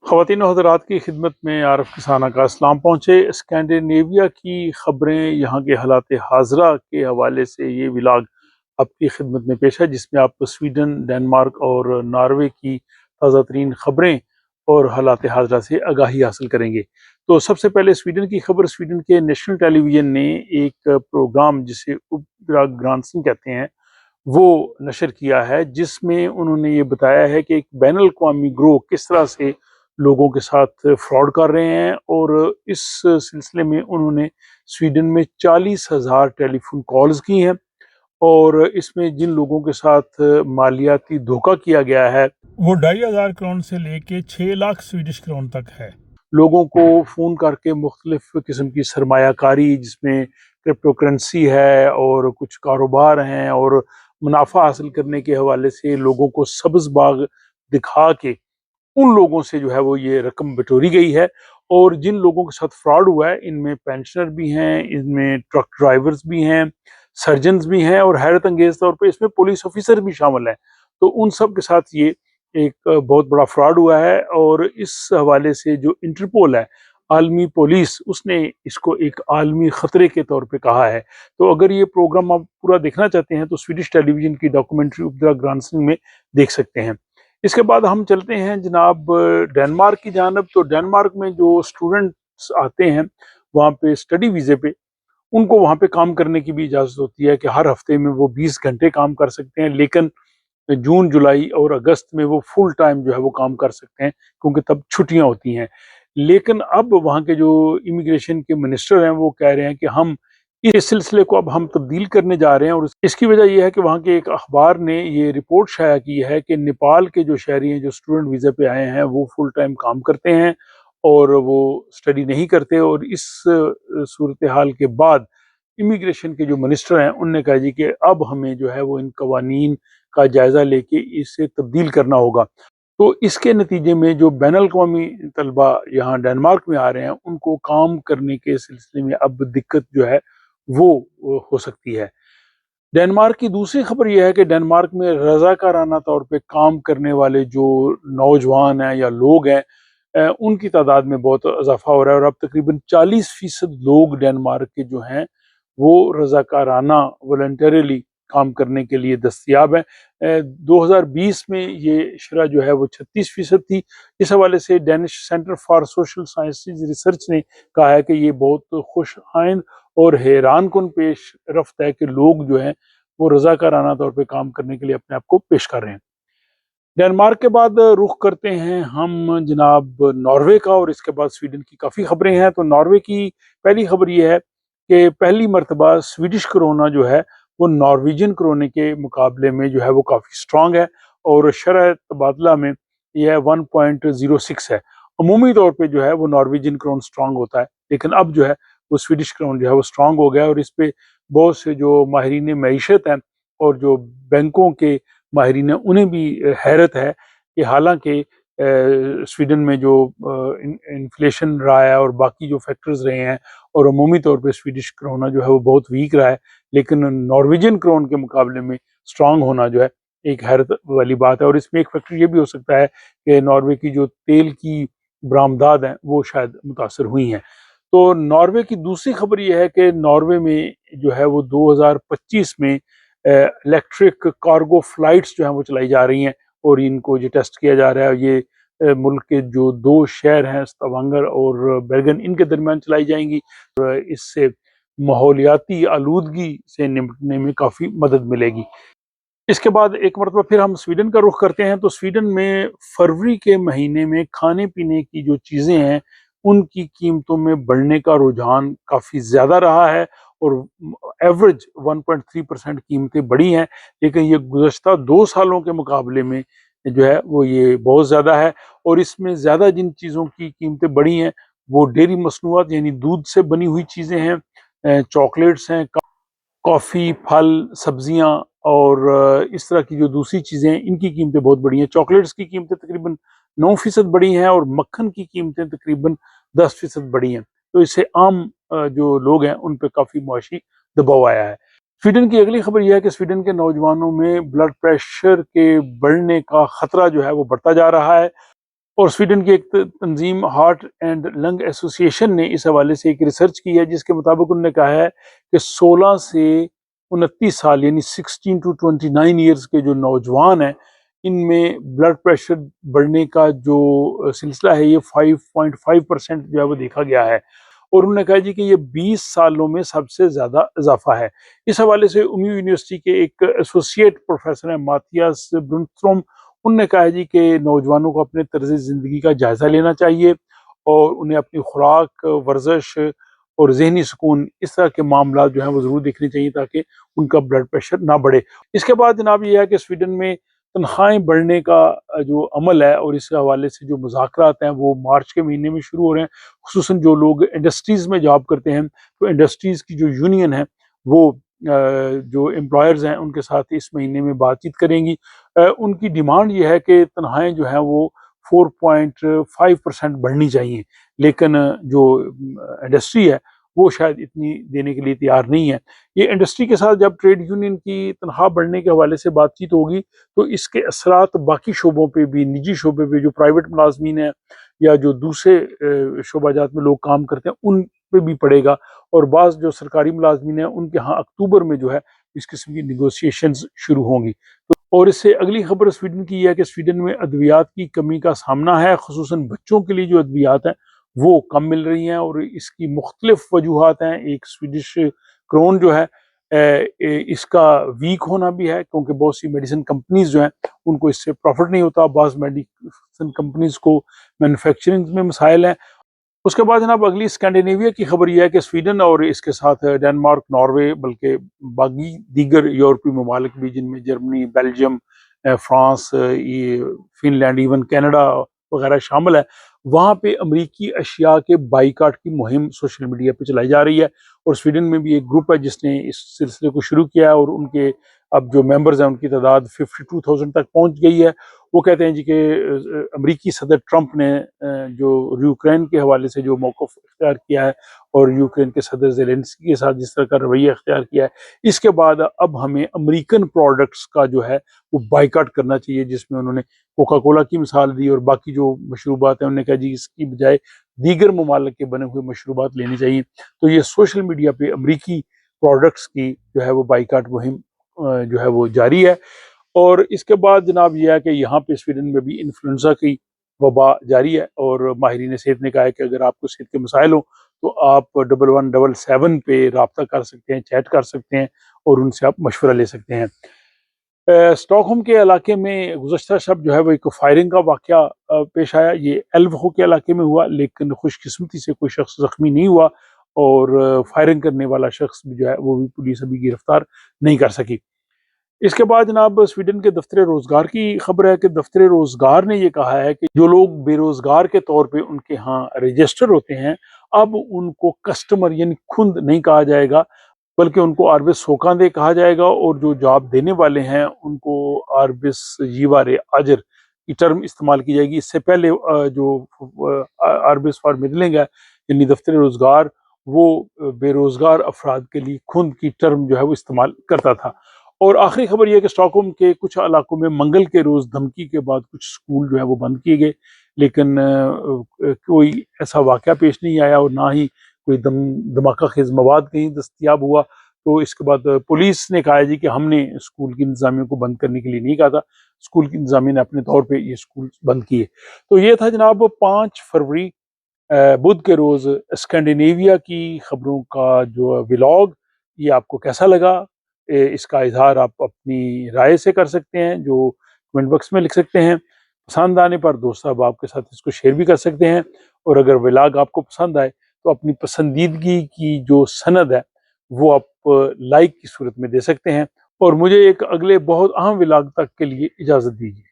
خواتین و حضرات کی خدمت میں عارف کسانہ کا اسلام پہنچے۔ اسکینڈینیویا کی خبریں، یہاں کے حالات حاضرہ کے حوالے سے یہ ولاگ آپ کی خدمت میں پیش ہے، جس میں آپ سویڈن، ڈنمارک اور ناروے کی تازہ ترین خبریں اور حالات حاضرہ سے آگاہی حاصل کریں گے۔ تو سب سے پہلے سویڈن کی خبر۔ سویڈن کے نیشنل ٹیلی ویژن نے ایک پروگرام جسے اپڈراگ گرانسن کہتے ہیں وہ نشر کیا ہے، جس میں انہوں نے یہ بتایا ہے کہ ایک بین الاقوامی گروہ کس طرح سے لوگوں کے ساتھ فراڈ کر رہے ہیں، اور اس سلسلے میں انہوں نے سویڈن میں 40,000 ٹیلی فون کالز کی ہیں، اور اس میں جن لوگوں کے ساتھ مالیاتی دھوکہ کیا گیا ہے وہ 2,500 کرون سے لے کے 6 لاکھ سویڈش کرون تک ہے۔ لوگوں کو فون کر کے مختلف قسم کی سرمایہ کاری، جس میں کرپٹو کرنسی ہے اور کچھ کاروبار ہیں، اور منافع حاصل کرنے کے حوالے سے لوگوں کو سبز باغ دکھا کے ان لوگوں سے جو ہے وہ یہ رقم بٹوری گئی ہے۔ اور جن لوگوں کے ساتھ فراڈ ہوا ہے ان میں پینشنر بھی ہیں، ان میں ٹرک ڈرائیورز بھی ہیں، سرجنز بھی ہیں، اور حیرت انگیز طور پہ اس میں پولیس آفیسر بھی شامل ہیں۔ تو ان سب کے ساتھ یہ ایک بہت بڑا فراڈ ہوا ہے، اور اس حوالے سے جو انٹرپول ہے، عالمی پولیس، اس نے اس کو ایک عالمی خطرے کے طور پہ کہا ہے۔ تو اگر یہ پروگرام آپ پورا دیکھنا چاہتے ہیں تو سویڈش ٹیلی ویژن کی ڈاکومنٹری اپڈراگ گرانسن میں دیکھ سکتے ہیں۔ اس کے بعد ہم چلتے ہیں جناب ڈنمارک کی جانب۔ تو ڈنمارک میں جو اسٹوڈنٹس آتے ہیں وہاں پہ اسٹڈی ویزے پہ، ان کو وہاں پہ کام کرنے کی بھی اجازت ہوتی ہے کہ ہر ہفتے میں وہ 20 گھنٹے کام کر سکتے ہیں، لیکن جون، جولائی اور اگست میں وہ فل ٹائم جو ہے وہ کام کر سکتے ہیں، کیونکہ تب چھٹیاں ہوتی ہیں۔ لیکن اب وہاں کے جو امیگریشن کے منسٹر ہیں وہ کہہ رہے ہیں کہ ہم اس سلسلے کو اب ہم تبدیل کرنے جا رہے ہیں، اور اس کی وجہ یہ ہے کہ وہاں کے ایک اخبار نے یہ رپورٹ شائع کی ہے کہ نیپال کے جو شہری ہیں جو اسٹوڈنٹ ویزے پہ آئے ہیں وہ فل ٹائم کام کرتے ہیں اور وہ اسٹڈی نہیں کرتے، اور اس صورتحال کے بعد امیگریشن کے جو منسٹر ہیں انہوں نے کہا جی کہ اب ہمیں جو ہے وہ ان قوانین کا جائزہ لے کے اسے تبدیل کرنا ہوگا۔ تو اس کے نتیجے میں جو بین الاقوامی طلبہ یہاں ڈنمارک میں آ رہے ہیں ان کو کام کرنے کے سلسلے میں اب دقت جو ہے وہ ہو سکتی ہے۔ ڈنمارک کی دوسری خبر یہ ہے کہ ڈنمارک میں رضاکارانہ طور پہ کام کرنے والے جو نوجوان ہیں یا لوگ ہیں، ان کی تعداد میں بہت اضافہ ہو رہا ہے، اور اب تقریباً 40% لوگ ڈنمارک کے جو ہیں وہ رضاکارانہ والنٹریلی کام کرنے کے لیے دستیاب ہیں۔ 2020 میں یہ شرح جو ہے وہ 36% تھی۔ اس حوالے سے Danish centre for social sciences research نے کہا ہے کہ یہ بہت خوش آئند اور حیران کن پیش رفت ہے کہ لوگ جو ہیں وہ رضاکارانہ طور پہ کام کرنے کے لیے اپنے آپ کو پیش کر رہے ہیں۔ ڈنمارک کے بعد رخ کرتے ہیں ہم جناب ناروے کا، اور اس کے بعد سویڈن کی کافی خبریں ہیں۔ تو ناروے کی پہلی خبر یہ ہے کہ پہلی مرتبہ سویڈش کرونا جو ہے وہ نارویجن کرونے کے مقابلے میں جو ہے وہ کافی سٹرونگ ہے، اور شرح تبادلہ میں یہ ہے 1.06 ہے۔ عمومی طور پہ جو ہے وہ نارویجن کرون سٹرونگ ہوتا ہے، لیکن اب جو ہے وہ سویڈش کرون جو ہے وہ سٹرونگ ہو گیا، اور اس پہ بہت سے جو ماہرین معیشت ہیں اور جو بینکوں کے ماہرین ہیں انہیں بھی حیرت ہے کہ حالانکہ سویڈن میں جو انفلیشن رہا ہے اور باقی جو فیکٹرز رہے ہیں، اور عمومی طور پہ سویڈش کرونا جو ہے وہ بہت ویک رہا ہے، لیکن نارویجن کرون کے مقابلے میں سٹرونگ ہونا جو ہے ایک حیرت والی بات ہے۔ اور اس میں ایک فیکٹر یہ بھی ہو سکتا ہے کہ ناروے کی جو تیل کی برآمدات ہیں وہ شاید متاثر ہوئی ہیں۔ تو ناروے کی دوسری خبر یہ ہے کہ ناروے میں جو ہے وہ 2025 میں الیکٹرک کارگو فلائٹس جو ہیں وہ چلائی جا رہی ہیں، اور ان کو یہ ٹیسٹ کیا جا رہا ہے۔ یہ ملک کے جو 2 شہر ہیں ستوانگر اور بیرگن، ان کے درمیان چلائی جائیں گی، اور اس سے ماحولیاتی آلودگی سے نمٹنے میں کافی مدد ملے گی۔ اس کے بعد ایک مرتبہ پھر ہم سویڈن کا رخ کرتے ہیں۔ تو سویڈن میں فروری کے مہینے میں کھانے پینے کی جو چیزیں ہیں ان کی قیمتوں میں بڑھنے کا رجحان کافی زیادہ رہا ہے، اور ایوریج 1.3% قیمتیں بڑھی ہیں، لیکن یہ گزشتہ 2 سالوں کے مقابلے میں جو ہے وہ یہ بہت زیادہ ہے۔ اور اس میں زیادہ جن چیزوں کی قیمتیں بڑھی ہیں وہ ڈیری مصنوعات یعنی دودھ سے بنی ہوئی چیزیں ہیں، چاکلیٹس ہیں، کافی، پھل، سبزیاں، اور اس طرح کی جو دوسری چیزیں ہیں ان کی قیمتیں بہت بڑی ہیں۔ چاکلیٹس کی قیمتیں تقریباً 9% بڑی ہیں، اور مکھن کی قیمتیں تقریباً 10% بڑی ہیں۔ تو اس سے عام جو لوگ ہیں ان پہ کافی معاشی دباؤ آیا ہے۔ سویڈن کی اگلی خبر یہ ہے کہ سویڈن کے نوجوانوں میں بلڈ پریشر کے بڑھنے کا خطرہ جو ہے وہ بڑھتا جا رہا ہے، اور سویڈن کی ایک تنظیم ہارٹ اینڈ لنگ ایسوسیشن نے اس حوالے سے ایک ریسرچ کی ہے، جس کے مطابق انہوں نے کہا ہے کہ 16 سے 29 سال یعنی 16 to 29 ایئرز کے جو نوجوان ہیں، ان میں بلڈ پریشر بڑھنے کا جو سلسلہ ہے یہ 5.5% جو ہے وہ دیکھا گیا ہے، اور انہوں نے کہا جی کہ یہ 20 سالوں میں سب سے زیادہ اضافہ ہے۔ اس حوالے سے امیو یونیورسٹی کے ایک ایسوسیٹ پروفیسر ہیں ماتھیاس برنستروم، انہوں نے کہا ہے جی کہ نوجوانوں کو اپنے طرز زندگی کا جائزہ لینا چاہیے اور انہیں اپنی خوراک، ورزش اور ذہنی سکون، اس طرح کے معاملات جو ہیں وہ ضرور دیکھنے چاہیے تاکہ ان کا بلڈ پریشر نہ بڑھے۔ اس کے بعد جناب یہ ہے کہ سویڈن میں تنخواہیں بڑھنے کا جو عمل ہے اور اس حوالے سے جو مذاکرات ہیں وہ مارچ کے مہینے میں شروع ہو رہے ہیں، خصوصاً جو لوگ انڈسٹریز میں جاب کرتے ہیں تو انڈسٹریز کی جو یونین ہے وہ جو امپلائرز ہیں ان کے ساتھ اس مہینے میں بات چیت کریں گی۔ ان کی ڈیمانڈ یہ ہے کہ تنخواہیں جو ہیں وہ 4.5% بڑھنی چاہیے، لیکن جو انڈسٹری ہے وہ شاید اتنی دینے کے لیے تیار نہیں ہے۔ یہ انڈسٹری کے ساتھ جب ٹریڈ یونین کی تنخواہ بڑھنے کے حوالے سے بات چیت ہوگی تو اس کے اثرات باقی شعبوں پہ بھی، نجی شعبے پہ جو پرائیویٹ ملازمین ہیں یا جو دوسرے شعبہ جات میں لوگ کام کرتے ہیں ان پہ بھی پڑے گا، اور بعض جو سرکاری ملازمین ہیں ان کے ہاں اکتوبر میں جو ہے اس قسم کی نیگوسیشنز شروع ہوں گی۔ اور اس سے اگلی خبر سویڈن کی یہ ہے کہ سویڈن میں ادویات کی کمی کا سامنا ہے، خصوصاً بچوں کے لیے جو ادویات ہیں وہ کم مل رہی ہیں، اور اس کی مختلف وجوہات ہیں۔ ایک سویڈش کرون جو ہے اس کا ویک ہونا بھی ہے، کیونکہ بہت سی میڈیسن کمپنیز جو ہیں ان کو اس سے پروفٹ نہیں ہوتا، بعض میڈیسن کمپنیز کو مینوفیکچرنگ میں مسائل ہیں۔ اس کے بعد جناب اگلی اسکینڈینیویا کی خبر یہ ہے کہ سویڈن اور اس کے ساتھ ڈنمارک، ناروے، بلکہ باقی دیگر یورپی ممالک بھی جن میں جرمنی، Belgium, France, Finland, even Canada وغیرہ شامل ہے، وہاں پہ امریکی اشیاء کے بائیکاٹ کی مہم سوشل میڈیا پہ چلائی جا رہی ہے، اور سویڈن میں بھی ایک گروپ ہے جس نے اس سلسلے کو شروع کیا ہے، اور ان کے اب جو ممبرز ہیں ان کی تعداد 52,000 تک پہنچ گئی ہے۔ وہ کہتے ہیں جی کہ امریکی صدر ٹرمپ نے جو یوکرین کے حوالے سے جو موقف اختیار کیا ہے اور یوکرین کے صدر زیلنسکی کے ساتھ جس طرح کا رویہ اختیار کیا ہے، اس کے بعد اب ہمیں امریکن پروڈکٹس کا جو ہے وہ بائیکاٹ کرنا چاہیے، جس میں انہوں نے کوکا کولا کی مثال دی، اور باقی جو مشروبات ہیں انہوں نے کہا جی اس کی بجائے دیگر ممالک کے بنے ہوئے مشروبات لینے چاہیے۔ تو یہ سوشل میڈیا پہ امریکی پروڈکٹس کی جو ہے وہ بائیکاٹ مہم جو ہے وہ جاری ہے۔ اور اس کے بعد جناب یہ ہے کہ یہاں پہ سویڈن میں بھی انفلوئنزا کی وبا جاری ہے، اور ماہرین صحت نے کہا ہے کہ اگر آپ کو صحت کے مسائل ہوں تو آپ 1177 پہ رابطہ کر سکتے ہیں، چیٹ کر سکتے ہیں، اور ان سے آپ مشورہ لے سکتے ہیں۔ اسٹاک ہوم کے علاقے میں گزشتہ شب جو ہے وہ ایک فائرنگ کا واقعہ پیش آیا، یہ ایلوہو کے علاقے میں ہوا، لیکن خوش قسمتی سے کوئی شخص زخمی نہیں ہوا، اور فائرنگ کرنے والا شخص بھی جو ہے وہ بھی پولیس ابھی گرفتار نہیں کر سکی۔ اس کے بعد جناب سویڈن کے دفتر روزگار کی خبر ہے کہ دفتر روزگار نے یہ کہا ہے کہ جو لوگ بے روزگار کے طور پہ ان کے ہاں رجسٹر ہوتے ہیں اب ان کو کسٹمر یعنی کھند نہیں کہا جائے گا، بلکہ ان کو آربس سوکاندے کہا جائے گا، اور جو جاب دینے والے ہیں ان کو آربس جیوارے آجر کی ٹرم استعمال کی جائے گی۔ اس سے پہلے جو آربس فار مڈلنگ ہے یعنی دفتر روزگار وہ بے روزگار افراد کے لیے کھند کی ٹرم جو ہے وہ استعمال کرتا تھا۔ اور آخری خبر یہ ہے کہ اسٹاک ہوم کے کچھ علاقوں میں منگل کے روز دھمکی کے بعد کچھ اسکول جو ہے وہ بند کیے گئے، لیکن کوئی ایسا واقعہ پیش نہیں آیا، اور نہ ہی کوئی دھماکہ خیز مواد کہیں دستیاب ہوا۔ تو اس کے بعد پولیس نے کہا جی کہ ہم نے اسکول کی انتظامیہ کو بند کرنے کے لیے نہیں کہا تھا، اسکول کی انتظامیہ نے اپنے طور پہ یہ اسکول بند کیے۔ تو یہ تھا جناب 5 فروری بدھ کے روز اسکینڈینیویا کی خبروں کا جو ولاگ۔ یہ آپ کو کیسا لگا؟ اس کا اظہار آپ اپنی رائے سے کر سکتے ہیں، جو کمنٹ باکس میں لکھ سکتے ہیں۔ پسند آنے پر دوست احباب کے ساتھ اس کو شیئر بھی کر سکتے ہیں، اور اگر ولاگ آپ کو پسند آئے تو اپنی پسندیدگی کی جو سند ہے وہ آپ لائک کی صورت میں دے سکتے ہیں، اور مجھے ایک اگلے بہت اہم ولاگ تک کے لیے اجازت دیجیے۔